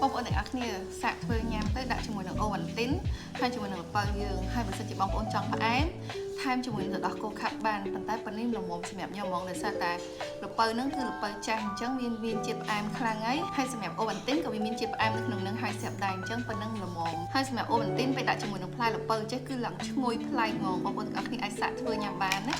បងប្អូនទាំងអស់គ្នាសាកធ្វើញ៉ាំទៅដាក់ជាមួយនឹងអូវ៉ាន់ទីនហើយជាមួយនឹងល្ពៅយើងហើយបើសិនជាបងប្អូនចង់ផ្អែមថែមជាមួយនឹងទឹកដោះគោខាប់បានប៉ុន្តែប៉ុណ្នេះល្មមសម្រាប់ញ៉ាំហ្មងដោយសារតែល្ពៅហ្នឹងគឺល្ពៅចាស់អញ្ចឹងមានជាតិផ្អែមខ្លាំងហើយសម្រាប់អូវ៉ាន់ទីនក៏វាមានជាតិផ្អែមនៅក្នុងហ្នឹងហើយស្រាប់ដែរអញ្ចឹងប៉ុណ្ណឹងល្មមហើយសម្រាប់អូវ៉ាន់ទីនពេលដាក់ជាមួយនឹងផ្លែល្ពៅចេះគឺឡើងឈ្ងុយប្លែកហ្មងបងប្អូនទាំងអស់គ្នាអាចសាកធ្វើញ៉ាំបានណា